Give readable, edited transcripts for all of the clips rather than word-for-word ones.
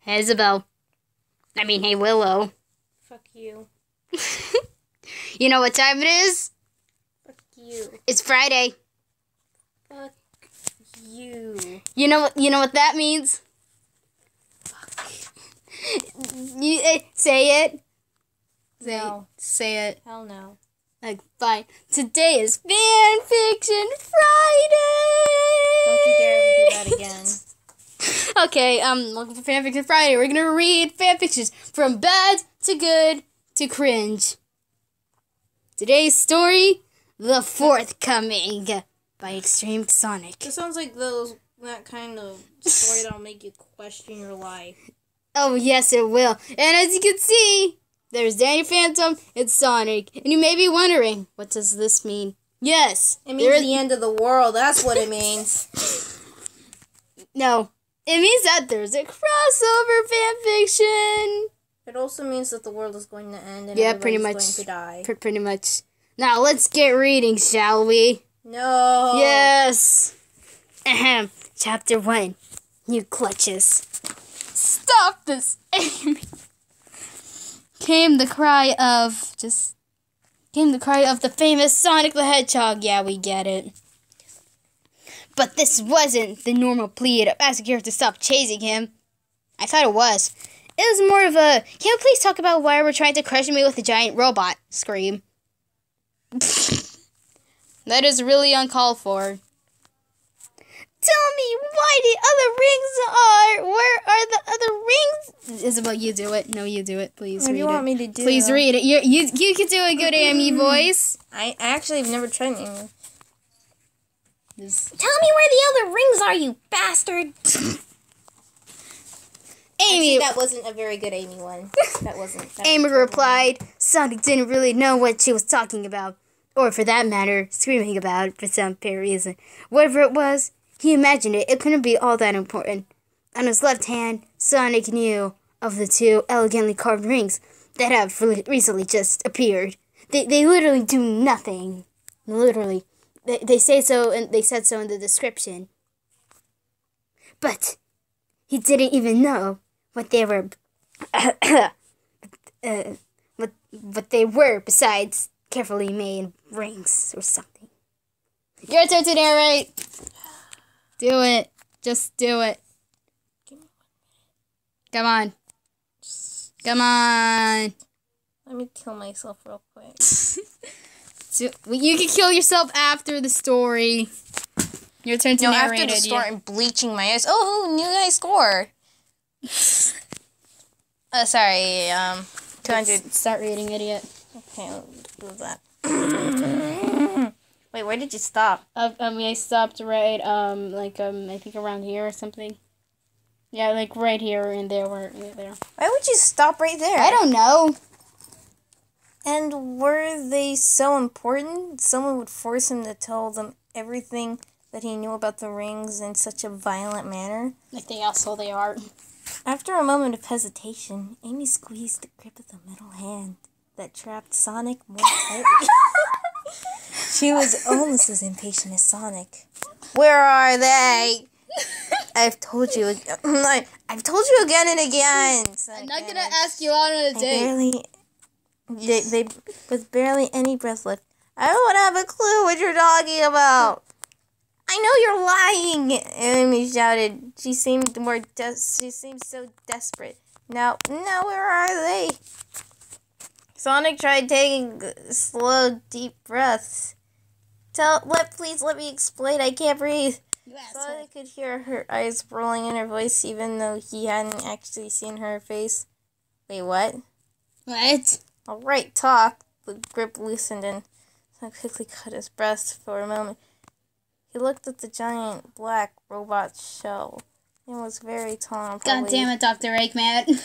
Hey, Isabel. Hey, Willow. Fuck you. You know what time it is? Fuck you. It's Friday. Fuck you. You know what that means? Fuck. Say it. No. Say it. Hell no. Fine. Today is Fanfiction Friday! Don't you dare ever do that again. Okay, welcome to Fanfiction Friday. We're gonna read fanfictions from bad to good to cringe. Today's story, The Forthcoming by Extreme Sonic. This sounds like that kind of story that'll make you question your life. Oh, yes, it will. And as you can see, there's Danny Phantom and Sonic. And you may be wondering, what does this mean? Yes. It means the end of the world. That's what it means. No. It means that there's a crossover fanfiction. It also means that the world is going to end and pretty much going to die. Pretty much. Now, let's get reading, shall we? No. Yes. Ahem. Chapter 1. New clutches. Stop this, Amy. Came the cry of the famous Sonic the Hedgehog. Yeah, we get it. But this wasn't the normal plea to ask a character to stop chasing him. I thought it was. It was more of a, can you please talk about why we're trying to crush me with a giant robot scream? That is really uncalled for. Tell me why the other rings are. Where are the other rings? Isabel, you do it. No, you do it. Please What read do you want me to do? Please read it. You can do a good Amy voice. I actually have never tried Amy. Tell me where the other rings are, you bastard. Amy. Actually, that wasn't a very good Amy one. Amy replied, Sonic didn't really know what she was talking about. Or for that matter, screaming about for some fair reason. Whatever it was, he imagined it. It couldn't be all that important. On his left hand, Sonic knew of the two elegantly carved rings that have recently just appeared. They literally do nothing. Literally. They say so, and they said so in the description. But he didn't even know what they were. What they were besides carefully made rings or something. Your turn to narrate. Do it. Just do it. Come on. Come on. Let me kill myself real quick. You can kill yourself after the story. Your turn to narrate after the it. story, I'm bleaching my eyes. Oh, new guy score. Sorry, 200. Start reading, idiot. Okay, let's do that. Wait, where did you stop? I stopped right, I think around here or something. Yeah, like right here and there, there. Why would you stop right there? I don't know. And were they so important? Someone would force him to tell them everything that he knew about the rings in such a violent manner? Like the asshole they are. After a moment of hesitation, Amy squeezed the grip of the middle hand that trapped Sonic more tightly. She was almost as impatient as Sonic. Where are they? I've told you again and again. I'm not gonna ask you out on a date. They with barely any breath left. I don't have a clue what you're talking about. I know you're lying, Amy shouted. She seemed so desperate. Now, where are they? Sonic tried taking slow, deep breaths. Please let me explain. I can't breathe. Sonic could hear her eyes rolling in her voice, even though he hadn't actually seen her face. Wait, what? What? All right, talk. The grip loosened and Sonic quickly cut his breath for a moment. He looked at the giant black robot shell. It was very tall and God damn it, Dr. Eggman.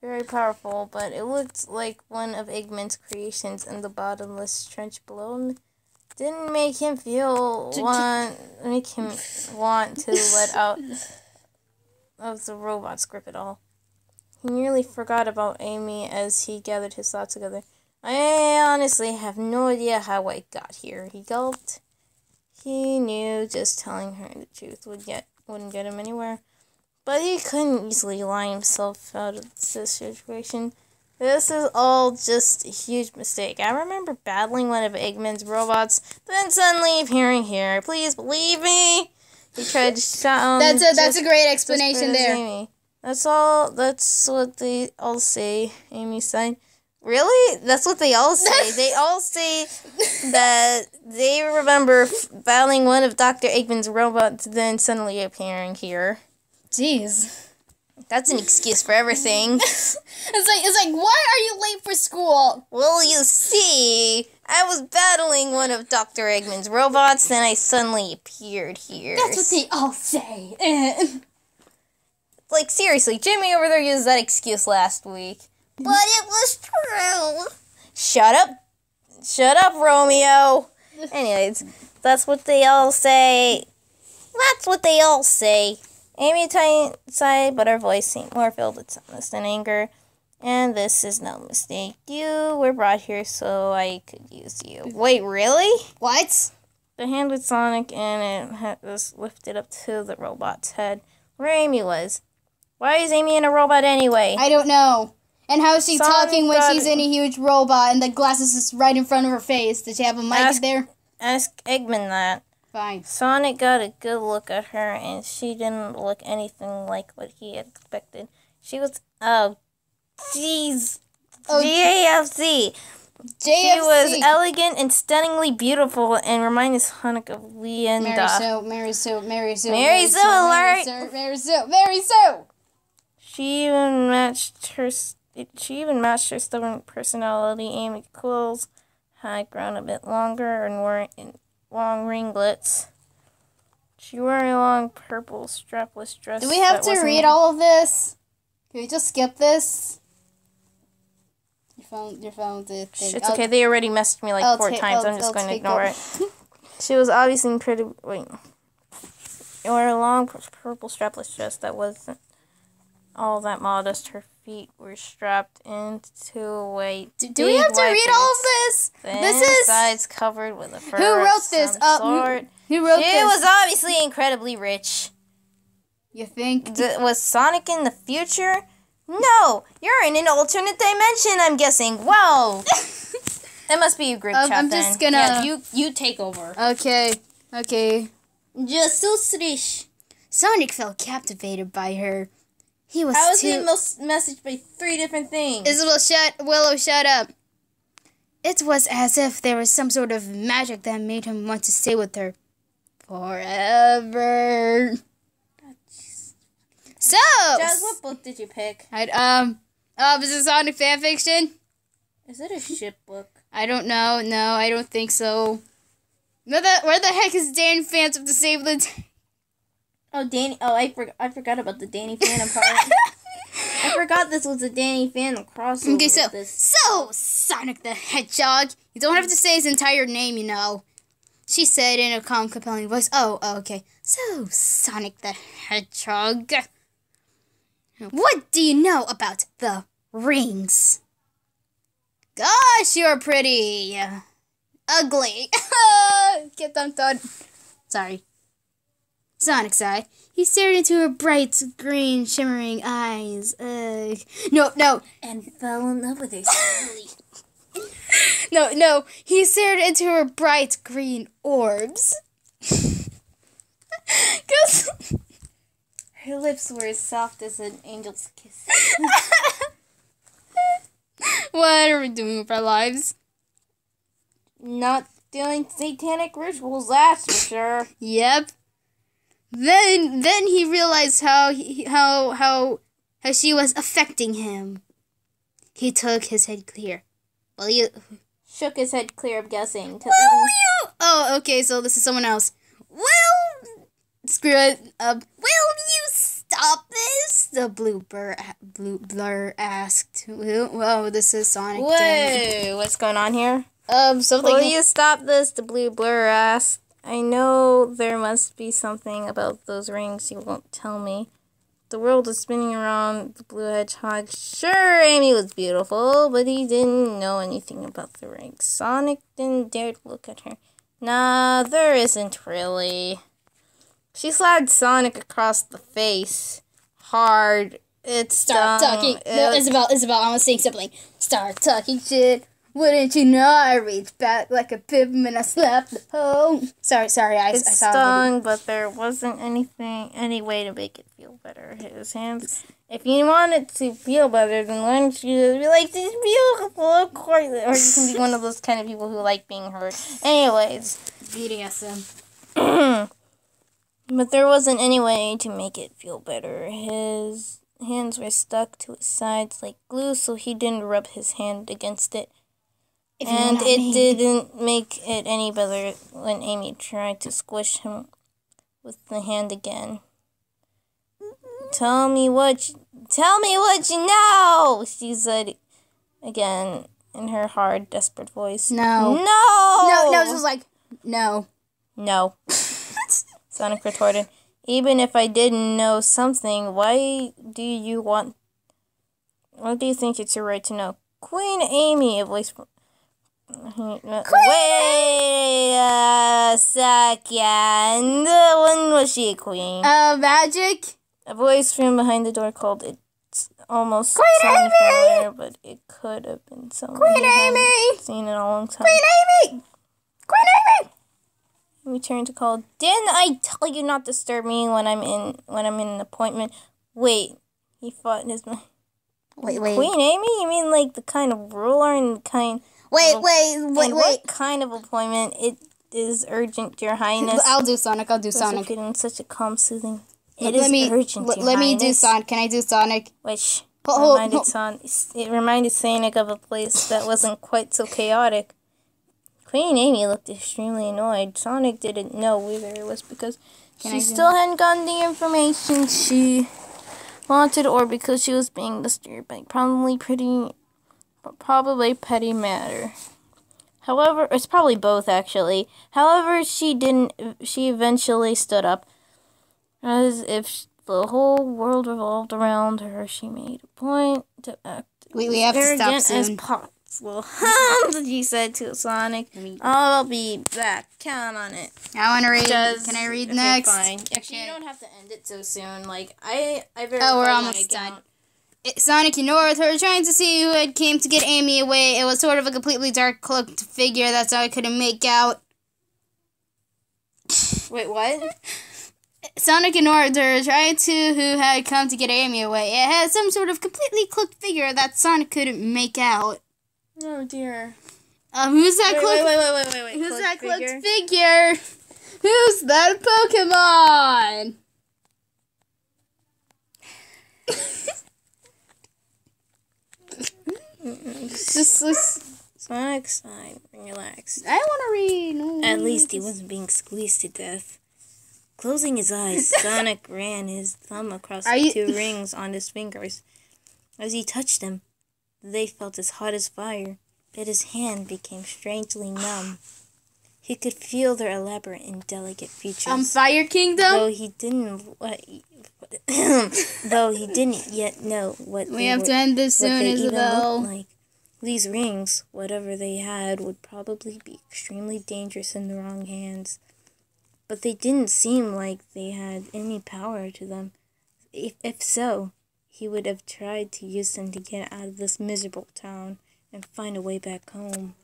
Very powerful, but it looked like one of Eggman's creations in the bottomless trench below him. Didn't make him want to let out of the robot's grip at all. He nearly forgot about Amy as he gathered his thoughts together. I honestly have no idea how I got here, he gulped. He knew just telling her the truth wouldn't get him anywhere. But he couldn't easily lie himself out of this situation. This is all just a huge mistake. I remember battling one of Eggman's robots, then suddenly appearing here. Please believe me. He tried to shout. That's a great explanation there. Amy. That's what they all say. Amy sighed. Really? That's what they all say. They all say that they remember battling one of Dr. Eggman's robots, then suddenly appearing here. Jeez. That's an excuse for everything. It's like, why are you late for school? Well, you see, I was battling one of Dr. Eggman's robots, then I suddenly appeared here. That's what they all say. Like, seriously, Jimmy over there used that excuse last week. But it was true. Shut up, Romeo. Anyways, that's what they all say. Amy sighed, but her voice seemed more filled with sadness than anger. And this is no mistake. You were brought here so I could use you. Wait, really? What? The hand with Sonic and it was lifted up to the robot's head, where Amy was. Why is Amy in a robot anyway? I don't know. And how is she Sonic talking when she's in a huge robot and the glasses is right in front of her face? Did she have a mic there? Ask Eggman that. Fine. Sonic got a good look at her, and she didn't look anything like what he had expected. She was, JFC. She was elegant and stunningly beautiful and reminded Sonic of Linda. Mary Sue. Mary Sue. She even matched her stubborn personality. Amy Quills had grown a bit longer and wore long ringlets. She wore a long purple strapless dress. Do we have to read all of this? Can we just skip this? Your phone did. It's okay. They already messaged me like 4 times. I'm just going to ignore it. She was obviously pretty. Wait. She wore a long purple strapless dress that wasn't all that modest. Her feet were strapped into a Do we have to read all of this? This is sides covered with a fur. Who wrote this? Who wrote this? She was obviously incredibly rich. You think? Was Sonic in the future? No, you're in an alternate dimension, I'm guessing. Whoa. It must be a group chat I'm then. just gonna... Yeah, you take over. Okay. Just so slish. Sonic felt captivated by her. I was being messaged by 3 different things. Willow, shut up. It was as if there was some sort of magic that made him want to stay with her. Forever. So, Jazz, what book did you pick? Is it Sonic Fanfiction? Is it a ship book? I don't know. No, I don't think so. Where the heck is Danny Phantom to save the day? Oh, Danny. Oh, I forgot about the Danny Phantom part. I forgot this was a Danny Phantom crossover. Okay, so Sonic the Hedgehog. You don't have to say his entire name, you know. She said in a calm, compelling voice. Oh, okay. So, Sonic the Hedgehog. What do you know about the rings? Gosh, you're pretty ugly. Get them done. Sorry. Sonic sighed. He stared into her bright, green, shimmering eyes. No. And fell in love with her slowly. No. He stared into her bright, green orbs. Her lips were as soft as an angel's kiss. What are we doing with our lives? Not doing satanic rituals, that's for sure. Yep. Then he realized how she was affecting him. He took his head clear. Shook his head clear, I'm guessing. Oh, okay, so this is someone else. Screw it. Will you stop this? The blue blur asked. Whoa, this is Sonic. Whoa, what's going on here? Something. Will you stop this? The blue blur asked. I know there must be something about those rings you won't tell me. The world is spinning around the blue hedgehog. Sure, Amy was beautiful, but he didn't know anything about the rings. Sonic didn't dare to look at her. Nah, there isn't really. She slapped Sonic across the face. hard. It's Start talking. No, Isabel, I was saying something. Start talking shit. Wouldn't you know I reached back like a pimp and I slapped the hoe. Sorry, I saw stung, but there wasn't any way to make it feel better. His hands. If you want it to feel better, then why don't you just be like, this beautiful, of course. Or you can be one of those kind of people who like being hurt. Anyways. Beating SM. But there wasn't any way to make it feel better. His hands were stuck to his sides like glue, so he didn't rub his hand against it. And it didn't make it any better when Amy tried to squish him with the hand again. Tell me what you know, she said again in her hard, desperate voice. No, she was like, no. Sonic retorted. Even if I didn't know something, why do you think it's your right to know? Queen Amy, a voice from... Wait a second. When was she a queen? Magic? A voice from behind the door called. It's almost Queen familiar, but it could have been someone Queen Amy! Seen in a long time. Queen Amy! We turned to call. Didn't I tell you not to disturb me when I'm in an appointment? Wait, he fought in his mind. Wait. Queen Amy? You mean like the kind of ruler and the kind... Wait. What kind of appointment? It is urgent, Your Highness. I'll do Sonic. In such a calm, soothing... It is urgent, Your Let me Highness. do Sonic. Can I do Sonic? Which Hold. It reminded Sonic of a place that wasn't quite so chaotic. Queen Amy looked extremely annoyed. Sonic didn't know whether it was because she still hadn't gotten the information she wanted or because she was being disturbed by probably petty matter. However, it's probably both actually. However, she eventually stood up. As if the whole world revolved around her, she made a point to act we have to stop soon. as possible. She said to Sonic. I'll be back. Count on it. I want to read. Can I read next? Fine. Actually, you don't have to end it so soon. Like, I verified we're almost done. Sonic ignored her, trying to see who had came to get Amy away. It was sort of a completely dark cloaked figure. That's all I couldn't make out. Wait, what? Sonic ignored her, trying to who had come to get Amy away. It had some sort of completely cloaked figure that Sonic couldn't make out. Oh dear. Who's that cloaked? Wait. Who's that cloaked figure? Who's that Pokemon? Sonic sighed and relaxed. I want to read. No, At least he wasn't being squeezed to death. Closing his eyes, Sonic ran his thumb across the two rings on his fingers. As he touched them, they felt as hot as fire, but his hand became strangely numb. He could feel their elaborate and delicate features. Fire Kingdom? Though he didn't yet know what we have to end this soon, Isabel. Like. These rings, whatever they had, would probably be extremely dangerous in the wrong hands. But they didn't seem like they had any power to them. If so, he would have tried to use them to get out of this miserable town and find a way back home.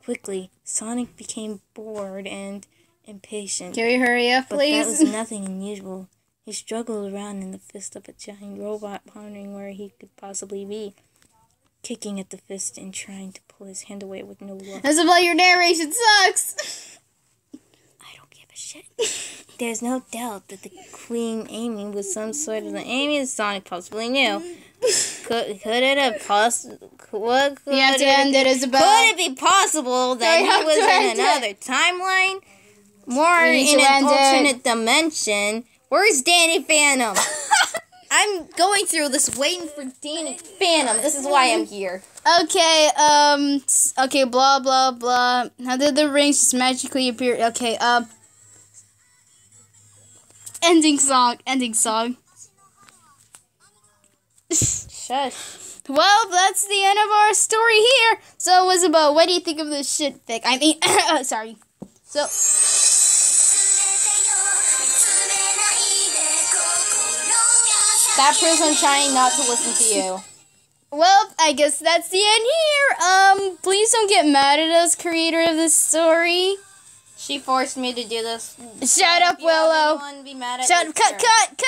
Quickly, Sonic became bored and impatient. Can we hurry up, please? But that was nothing unusual. He struggled around in the fist of a giant robot, pondering where he could possibly be. Kicking at the fist and trying to pull his hand away with no luck. Isabel, your narration sucks! I don't give a shit. There's no doubt that the Queen Amy was some sort of the Amy that Sonic possibly knew. Could it have possible? You have to end it, Isabel. Could it be possible that he was in another timeline? More in an alternate dimension? Where's Danny Phantom? I'm going through this waiting for Danny Phantom. This is why I'm here. Okay, blah, blah, blah. How did the rings just magically appear? Okay, ending song. Shush. Well, that's the end of our story here. So, Isabel, what do you think of this shit fic? I mean, sorry. So... That proves I'm trying not to listen to you. Well, I guess that's the end here. Please don't get mad at us, creator of this story. She forced me to do this. Shut up, Willow. Be mad at Cut.